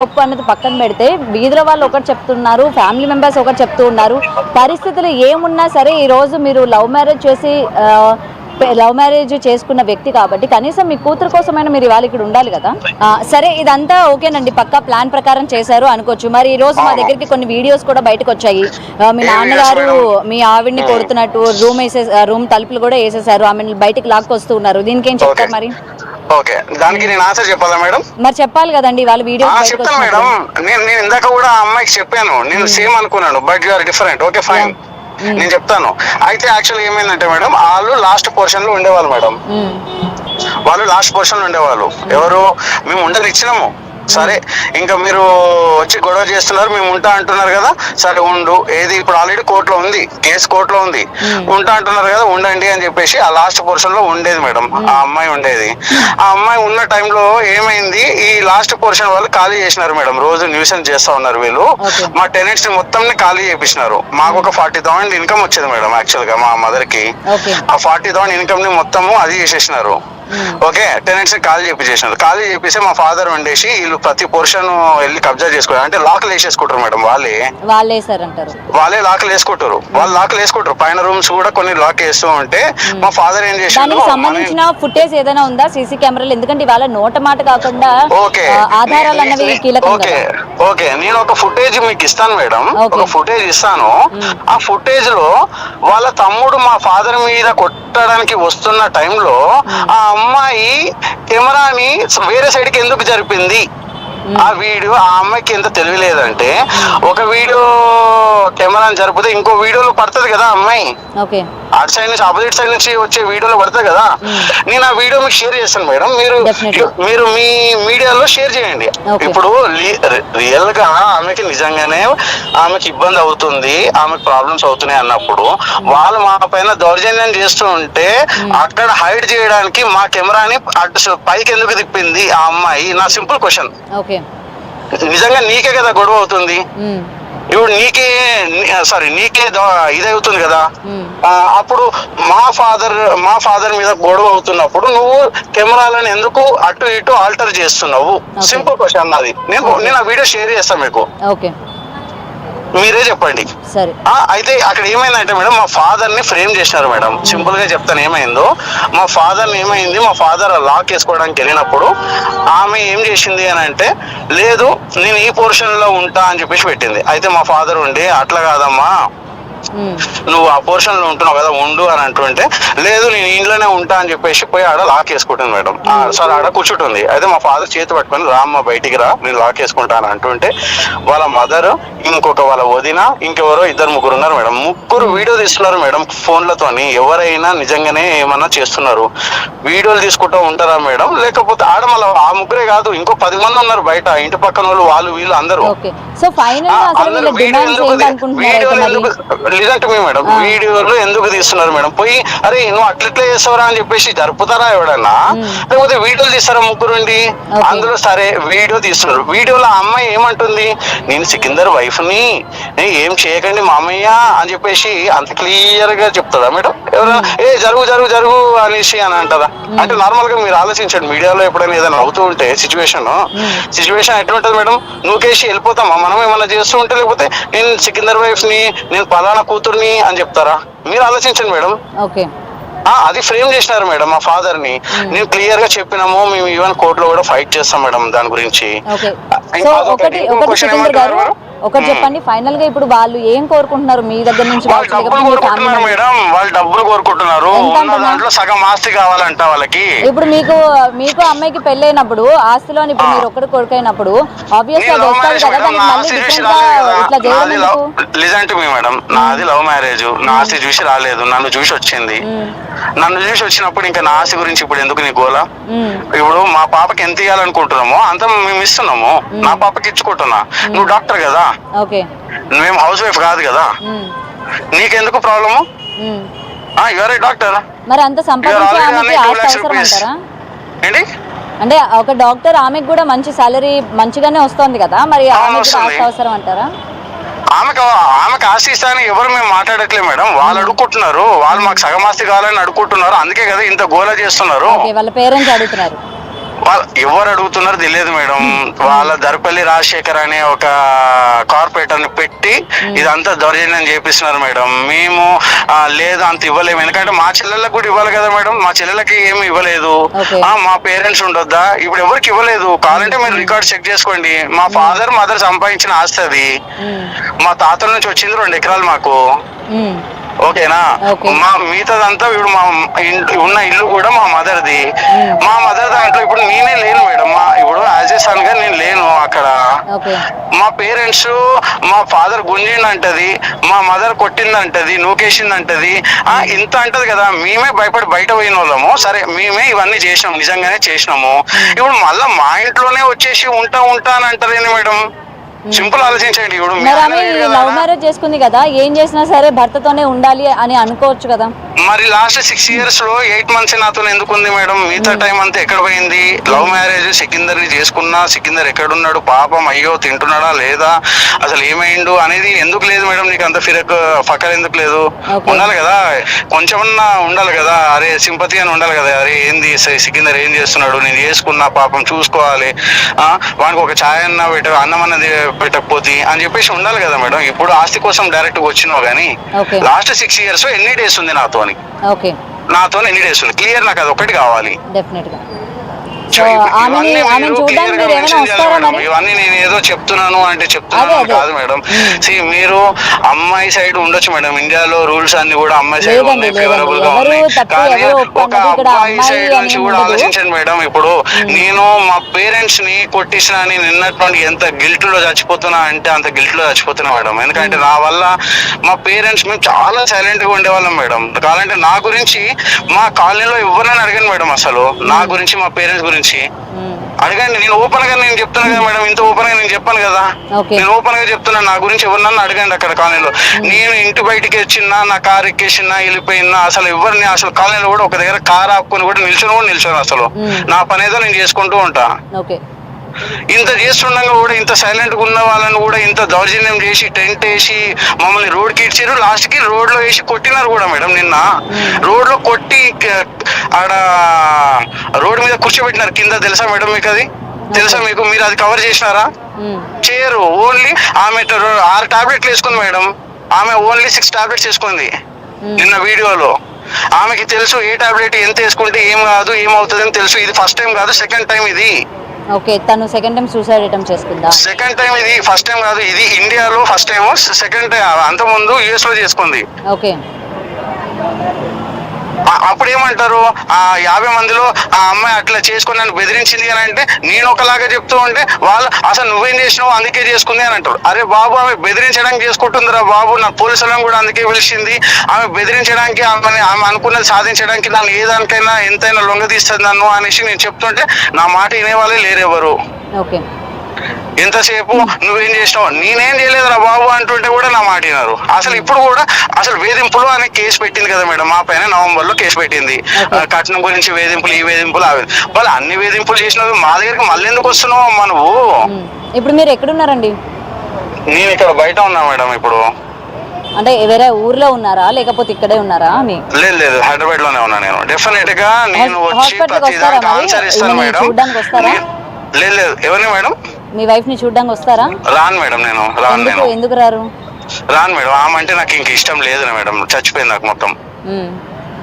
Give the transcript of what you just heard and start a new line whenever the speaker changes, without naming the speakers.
గొప్ప అన్నది పక్కన పెడితే వీధిలో వాళ్ళు ఒకటి చెప్తున్నారు, ఫ్యామిలీ మెంబర్స్ ఒకటి చెప్తూ ఉన్నారు. పరిస్థితులు ఏమున్నా సరే ఈరోజు మీరు లవ్ మ్యారేజ్ చేసుకున్న వ్యక్తి కాబట్టి కనీసం మీ కూతురు కోసమైనా మీరు ఇవాళ ఇక్కడ ఉండాలి కదా. సరే ఇదంతా ఓకేనండి, పక్కా ప్లాన్ ప్రకారం చేశారు అనుకోవచ్చు. మరి ఈ రోజు మా దగ్గరికి కొన్ని వీడియోస్ కూడా బయటకు వచ్చాయి. మీ నాన్నగారు మీ ఆవిడ్ని కొడుతున్నట్టు రూమ్ తలుపులు కూడా వేసేసారు, ఆమెను బయటికి లాక్కొస్తూ ఉన్నారు. దీనికి ఏం చెప్తారు మరి?
ఓకే, దానికి నేను ఆన్సర్ చెప్పాలా మేడం?
మరి చెప్పాలి కదండి, వాళ్ళ వీడియో
చెప్తాను మేడం. నేను ఇందాక కూడా ఆ అమ్మాయికి చెప్పాను, నేను సేమ్ అనుకున్నాను, but you are different. Okay fine, నేను చెప్తాను. అయితే యాక్చువల్ ఏమైందంటే మేడం, వాళ్ళు లాస్ట్ పోర్షన్ లో ఉండేవాళ్ళు మేడం. వాళ్ళు లాస్ట్ పోర్షన్ లో ఉండేవాళ్ళు. ఎవరు? మేము ఉండని ఇచ్చినాము. సరే, ఇంకా మీరు వచ్చి గొడవ చేస్తున్నారు, మేము ఉంటా అంటున్నారు కదా, సరే ఉండు. ఏది ఇప్పుడు ఆల్రెడీ కోర్టులో ఉంది, కేసు కోర్టులో ఉంది, ఉంటా అంటున్నారు కదా, ఉండండి అని చెప్పేసి ఆ లాస్ట్ పోర్షన్ లో ఉండేది మేడం. ఆ అమ్మాయి ఉండేది. ఆ అమ్మాయి ఉన్న టైంలో ఏమైంది, ఈ లాస్ట్ పోర్షన్ వాళ్ళు ఖాళీ చేసినారు మేడం. రోజు న్యూసెన్స్ చేస్తా ఉన్నారు వీళ్ళు. మా టెనెంట్స్ ని మొత్తం ఖాళీ చేపించినారు. మాకు ఒక 40,000 ఇన్కమ్ వచ్చేది మేడం. యాక్చువల్ గా మా మదర్ కి ఆ 40,000 ఇన్కమ్ ని మొత్తము అది చేసేసినారు. ఓకే, టెనెంట్స్ ని ఖాళీ చేపించేసినారు. ఖాళీ చేపిస్తే మా ఫాదర్ వండేసి వీళ్ళు ప్రతి పోర్షన్ వెళ్ళి కబ్జా చేసుకోవాలి అంటే లాక్లు వేసేసుకుంటారు మేడం. వాళ్ళే లాక్లు వేసుకుంటారు. వాళ్ళు లాక్లు వేసుకుంటారు. పైన రూమ్స్ కూడా కొన్ని లాక్ వేస్తూ ఉంటే మా ఫాదర్ ఏం చేశారు,
సంబంధించిన ఫుటేజ్ ఏదైనా ఉందా సీసీ కెమెరాలు? ఎందుకంటే వాళ్ళ నోట మాట కాకుండా ఆధారాలు అన్నవి కీలకం.
ఓకే, నేను ఒక ఫుటేజ్ మీకు ఇస్తాను మేడం. ఒక ఫుటేజ్ ఇస్తాను. ఆ ఫుటేజ్ లో వాళ్ళ తమ్ముడు మా ఫాదర్ మీద కొట్టడానికి వస్తున్న టైంలో ఆ అమ్మాయి కెమెరాని వేరే సైడ్ కి ఎందుకు జరిపింది, ఆ వీడియో ఆ అమ్మాయికి ఎంత తెలియలేదంటే, ఒక వీడియో కెమెరాని జరిపితే ఇంకో వీడియోలో పడుతుంది కదా అమ్మాయి, అటు సైడ్ నుంచి ఆపోజిట్ సైడ్ నుంచి వచ్చే వీడియోలో పడుతుంది కదా. నేను ఆ వీడియో మీకు షేర్ చేస్తాను మేడం. మీరు మీ మీడియాలో షేర్ చేయండి. ఇప్పుడు రియల్ గా ఆమెకి నిజంగానే ఆమెకి ఇబ్బంది అవుతుంది, ఆమెకు ప్రాబ్లమ్స్ అవుతున్నాయి అన్నప్పుడు వాళ్ళు మా పైన దౌర్జన్యం చేస్తూ ఉంటే అక్కడ హైడ్ చేయడానికి మా కెమెరాని అటు పైకి ఎందుకు తిప్పింది ఆ అమ్మాయి? నా సింపుల్ క్వశ్చన్. నిజంగా నీకే కదా గొడవ అవుతుంది, ఇప్పుడు నీకే ఇదవుతుంది కదా. అప్పుడు మా ఫాదర్ మీద గొడవ అవుతున్నప్పుడు నువ్వు కెమెరాలను ఎందుకు అటు ఇటు ఆల్టర్ చేస్తున్నావు? సింపుల్ క్వశ్చన్ నాది. నేను ఆ వీడియో షేర్ చేస్తాను మీకు, మీరే చెప్పండి. అయితే అక్కడ ఏమైందంటే మేడం, మా ఫాదర్ ని ఫ్రేమ్ చేసినారు మేడం. సింపుల్ గా చెప్తాను ఏమైందో. మా ఫాదర్ లాక్ వేసుకోవడానికి వెళ్ళినప్పుడు ఆమె ఏం చేసింది అని అంటే, లేదు నేను ఈ పోర్షన్ లో ఉంటా అని చెప్పేసి పెట్టింది. అయితే మా ఫాదర్ ఉండి, అట్లా కాదమ్మా, నువ్వు ఆ పోర్షన్ లో ఉంటున్నావు కదా, ఉండు అని అంటుంటే, లేదు నేను ఇంట్లోనే ఉంటా అని చెప్పేసి పోయి ఆడ లాక్ వేసుకుంటుంది మేడం. సరే ఆడ కూర్చుంటుంది. అయితే మా ఫాదర్ చేతి పట్టుకొని, రామ్మ బయటికి రా, నేను లాక్ వేసుకుంటాను అంటుంటే వాళ్ళ మదర్, ఇంకొక వాళ్ళ వదిన, ఇంకెవరో 2-3 ఉన్నారు మేడం. ముగ్గురు వీడియో తీస్తున్నారు మేడం ఫోన్లతోని. ఎవరైనా నిజంగానే ఏమన్నా చేస్తున్నారు, వీడియోలు తీసుకుంటూ ఉంటారా మేడం? లేకపోతే ఆడ మళ్ళీ ఆ ముగ్గురే కాదు, ఇంకో 10 మంది ఉన్నారు బయట, ఇంటి పక్కన వాళ్ళు వీళ్ళు అందరూ. లేదంటే మేడం వీడియోలు ఎందుకు తీస్తున్నారు మేడం? పోయి అరే నువ్వు అట్లెట్లా చేస్తావరా అని చెప్పేసి జరుపుతారా ఎవడన్నా? లేకపోతే వీడియోలు తీస్తారా ముగ్గురుండి? అందులో సరే వీడియో తీస్తున్నారు. వీడియోలో ఆ అమ్మాయి ఏమంటుంది, నేను సికిందర్ వైఫ్ ని, ఏం చేయకండి మామయ్య అని చెప్పేసి అంత క్లియర్ గా చెప్తారా మేడం? ఎవరైనా జరుగు అనేసి అని అంటారా? అంటే నార్మల్ గా మీరు ఆలోచించండి, మీడియాలో ఎప్పుడైనా ఏదైనా అవుతూ ఉంటే సిచ్యువేషన్ ఎట్లుంటది మేడం? నువ్వుకేసి వెళ్ళిపోతామా మనం ఏమన్నా చేస్తూ ఉంటే? లేకపోతే నేను సికిందర్ వైఫ్ ని, నేను పలానా కూతుర్ని అని చెప్తారా? మీరు ఆలోచించండి మేడం. అది ఫ్రేమ్ చేసినారు మేడం మా ఫాదర్ ని. నేను క్లియర్ గా చెప్పినాము, మేము ఈవెన్ కోర్టులో కూడా ఫైట్ చేస్తాం మేడం దాని గురించి.
ఒకటి చెప్పండి, ఫైనల్ గా ఇప్పుడు వాళ్ళు ఏం కోరుకుంటున్నారు మీ దగ్గర నుంచి?
వాళ్ళు డబ్బులు కోరుకుంటున్నారు. దాంట్లో సగం ఆస్తి కావాలంట వాళ్ళకి.
ఇప్పుడు మీకు అమ్మాయికి పెళ్ళైనప్పుడు ఆస్తిలో ఇప్పుడు మీరు ఒక్కడు కొడుకైనప్పుడు ఆబ్వియస్లీ అది వస్తుంది కదా.
మేడం నాది లవ్ మ్యారేజ్, నా ఆస్తి చూసి రాలేదు, నన్ను చూసి వచ్చింది. నన్ను చూసి వచ్చినప్పుడు ఇంకా నా ఆస్తి గురించి ఇప్పుడు ఎందుకు నీ గోలా? ఇప్పుడు మా పాపకి ఎంత ఇవ్వాలనుకుంటున్నామో అంత మేము ఇస్తున్నాము, నా పాపకి ఇచ్చుకుంటున్నా. నువ్వు డాక్టర్ కదా, మేము హౌస్ వైఫ్ కాదు కదా, నీకెందుకు ప్రాబ్లము? Your A doctor.
మరి అంత
ఏంటి
అంటే ఒక డాక్టర్, ఆమెకు కూడా మంచి సాలరీ మంచిగానే వస్తుంది కదా, మరి అవసరం అంటారా?
ఆమెకు ఆస్తి ఇస్తానని ఎవరు మేము మాట్లాడట్లేదు మేడం. వాళ్ళు అడుక్కుంటున్నారు, వాళ్ళు మాకు సగం ఆస్తి కావాలని అడుక్కుంటున్నారు. అందుకే కదా ఇంత గోల చేస్తున్నారు.
వాళ్ళ పేరెంట్స్ అడుగుతున్నారు.
ఎవరు అడుగుతున్నారో తెలియదు మేడం. వాళ్ళ దర్పల్లి రాజశేఖర్ అనే ఒక కార్పొరేటర్ ని పెట్టి ఇదంతా దౌర్జన్యం చేపిస్తున్నారు మేడం. మేము లేదు అంత ఇవ్వలేము, ఎందుకంటే మా చెల్లెళ్ళకి కూడా ఇవ్వాలి కదా మేడం. మా చెల్లెలకి ఏమి ఇవ్వలేదు. మా పేరెంట్స్ ఉండొద్దా? ఇప్పుడు ఎవరికి ఇవ్వలేదు. కావాలంటే మీరు రికార్డ్ చెక్ చేసుకోండి. మా ఫాదర్ మదర్ సంపాదించిన ఆస్తి అది. మా తాతల నుంచి వచ్చింది 2 ఎకరాలు మాకు. ఓకేనా? మా మిగతాదంతా ఇప్పుడు మా ఉన్న ఇల్లు కూడా మా మదర్ది. మా మదర్ దాంట్లో ఇప్పుడు నేనే లేను మేడం. ఇప్పుడు యాజ్ ఏ సన్ గా నేను లేను అక్కడ. మా పేరెంట్స్ మా ఫాదర్ గుంజిండంటది, మా మదర్ కొట్టిందంటది, నూకేసిందంటది, ఇంత అంటది కదా. మేమే భయపడి బయట పోయిన వాళ్ళము. సరే మేమే ఇవన్నీ చేసినాం, నిజంగానే చేసినాము. ఇప్పుడు మళ్ళా మా ఇంట్లోనే వచ్చేసి ఉంటా అని అంటారేంది మేడం? సింపుల్ ఆలోచించండి. ఇప్పుడు
లవ్ మ్యారేజ్ చేసుకుంది కదా, ఏం చేసినా సరే భర్తతోనే ఉండాలి అని అనుకోవచ్చు కదా.
మరి లాస్ట్ 6 years లో 8 months నాతో ఎందుకు ఉంది మేడం? మిగతా టైం అంతా ఎక్కడ పోయింది? లవ్ మ్యారేజ్ సికిందర్ ని చేసుకున్నా, సికిందర్ ఎక్కడున్నాడు పాపం, అయ్యో తింటున్నాడా లేదా, అసలు ఏమైండు అనేది ఎందుకు లేదు మేడం? నీకు అంత ఫకర్ ఎందుకు లేదు? ఉండాలి కదా, కొంచెమన్నా ఉండాలి కదా. అరే సింపతి అని ఉండాలి కదా. అరే ఏంది సికిందర్ ఏం చేస్తున్నాడు, నేను చేసుకున్నా పాపం చూసుకోవాలి, వానికి ఒక ఛాయ్ అన్న అన్నం అన్నది పెట్టకపోతే అని చెప్పేసి ఉండాలి కదా మేడం. ఇప్పుడు ఆస్తి కోసం డైరెక్ట్ గా వచ్చినావు కానీ లాస్ట్ 6 years ఎన్ని డేస్ ఉంది నాతో ఎన్ని డేస్ ఉంది? క్లియర్, నాకు అది ఒకటి కావాలి. ఇవన్నీ నేను ఏదో చెప్తున్నాను అంటే చెప్తున్నాను కాదు మేడం. మీరు అమ్మాయి సైడ్ ఉండొచ్చు మేడం. ఇండియాలో రూల్స్ అన్ని కూడా అమ్మాయి సైడ్ ఉన్నాయి, ఫేవరబుల్ గా ఉన్నాయి. కానీ ఒక అబ్బాయి సైడ్ నుంచి కూడా ఆలోచించండి మేడం. ఇప్పుడు నేను మా పేరెంట్స్ ని కొట్టించిన నిన్నటి నుండి ఎంత గిల్ట్ లో చచ్చిపోతున్నా అంటే అంత గిల్ట్ లో చచ్చిపోతున్నా మేడం. ఎందుకంటే నా వల్ల మా పేరెంట్స్ మేము చాలా సైలెంట్ గా ఉండేవాళ్ళం మేడం. కావాలంటే నా గురించి మా కాలనీలో ఎవరైనా అడగండి మేడం. అసలు నా గురించి, మా పేరెంట్స్ గురించి అడగండి. నేను ఓపెన్ గా నేను చెప్తున్నా కదా మేడం. ఇంత ఓపెన్ గా నేను చెప్పాను కదా. నేను ఓపెన్ గా చెప్తున్నా, నా గురించి ఎవరినన్నా అడగండి అక్కడ కాలనీలో. నేను ఇంటి బయటికి వచ్చినా, నా కార్ ఎక్కేసినా, వెళ్ళిపోయినా, అసలు ఎవరిని అసలు కాలనీలో కూడా ఒక దగ్గర కార్ ఆపుకొని కూడా నిల్చొని అసలు నా పని ఏదో నేను చేసుకుంటూ ఉంటా. ఇంత చేస్తుండగా కూడా, ఇంత సైలెంట్ గా ఉన్న వాళ్ళని కూడా ఇంత దౌర్జన్యం చేసి టెంట్ వేసి మమ్మల్ని రోడ్ కి ఇచ్చారు. లాస్ట్ కి రోడ్ లో వేసి కొట్టినారు కూడా మేడం. నిన్న రోడ్ లో కొట్టి ఆడ రోడ్ మీద కూర్చోబెట్టినారు కింద. తెలుసా మేడం మీకు? అది తెలుసా మీకు? మీరు అది కవర్ చేసినారా? చేయరు. ఓన్లీ ఆమె 6 టాబ్లెట్లు వేసుకుంది మేడం. ఆమె ఓన్లీ 6 టాబ్లెట్స్ వేసుకుంది నిన్న వీడియోలో. ఆమెకి తెలుసు ఏ టాబ్లెట్ ఎంత వేసుకుంటే ఏం కాదు, ఏమవుతుంది అని తెలుసు. ఇది ఫస్ట్ టైం కాదు, సెకండ్ టైం ఇది.
తను సెకండ్ టైం సూసైడ్ అటెంప్ట్ చేసుకుందా?
సెకండ్ టైం ఇది, ఫస్ట్ టైం కాదు. ఇది ఇండియాలో ఫస్ట్ టైం, సెకండ్ టైం. అంత ముందు US లో చేసుకుంది. అప్పుడు ఏమంటారు? 50 మందిలో ఆ అమ్మాయి అట్లా చేసుకుని నన్ను బెదిరించింది అని అంటే నేను ఒకలాగా చెప్తూ ఉంటే వాళ్ళు అసలు నువ్వేం చేసినావు అందుకే చేసుకుంది అని అంటారు. అరే బాబు, ఆమె బెదిరించడానికి చేసుకుంటుందిరా బాబు. నా పోలీసులను కూడా అందుకే పిలిచింది. ఆమె బెదిరించడానికి, ఆమె అనుకున్నది సాధించడానికి నన్ను ఏదానికైనా ఎంతైనా లొంగదీస్తుంది నన్ను అనేసి నేను చెప్తుంటే నా మాట వినేవాళ్ళే లేరెవరు. ఎంతసేపు నువ్వేం చేసినావు, నేనేం చేయలేదురా బాబు అంటుంటే కూడా నా మాట విన్నారు. అసలు ఇప్పుడు కూడా అసలు వేధింపులు అనే కేసు పెట్టింది కదా మేడం. మా పైన నవంబర్ లో కేసు పెట్టింది. కట్నం గురించి వేధింపులు, ఈ వేధింపులు, వాళ్ళు అన్ని వేధింపులు చేసినవి మా దగ్గరికి మళ్ళీ ఎందుకు వస్తున్నావు అమ్మా నువ్వు?
ఇప్పుడు మీరు ఎక్కడున్నారండి?
నేను ఇక్కడ బయట ఉన్నా మేడం. ఇప్పుడు
అంటే వేరే ఊర్లో ఉన్నారా లేకపోతే ఇక్కడే ఉన్నారా?
లేదు, హైదరాబాద్ లోనే ఉన్నా నేను. డెఫినెట్ గా నేను వచ్చి ప్రతిదానికి ఆన్సర్ ఇస్తాను మేడం. లేదు, ఎవరిని మేడం?
మీ వైఫ్ ని చూడడానికి వస్తారా?
రాను మేడం, నేను రాను. నేను
ఎందుకు రారు?
రాను మేడం. ఆమె అంటే నాకు ఇంక ఇష్టం లేదు మేడం. చచ్చిపోయింది నాకు మొత్తం.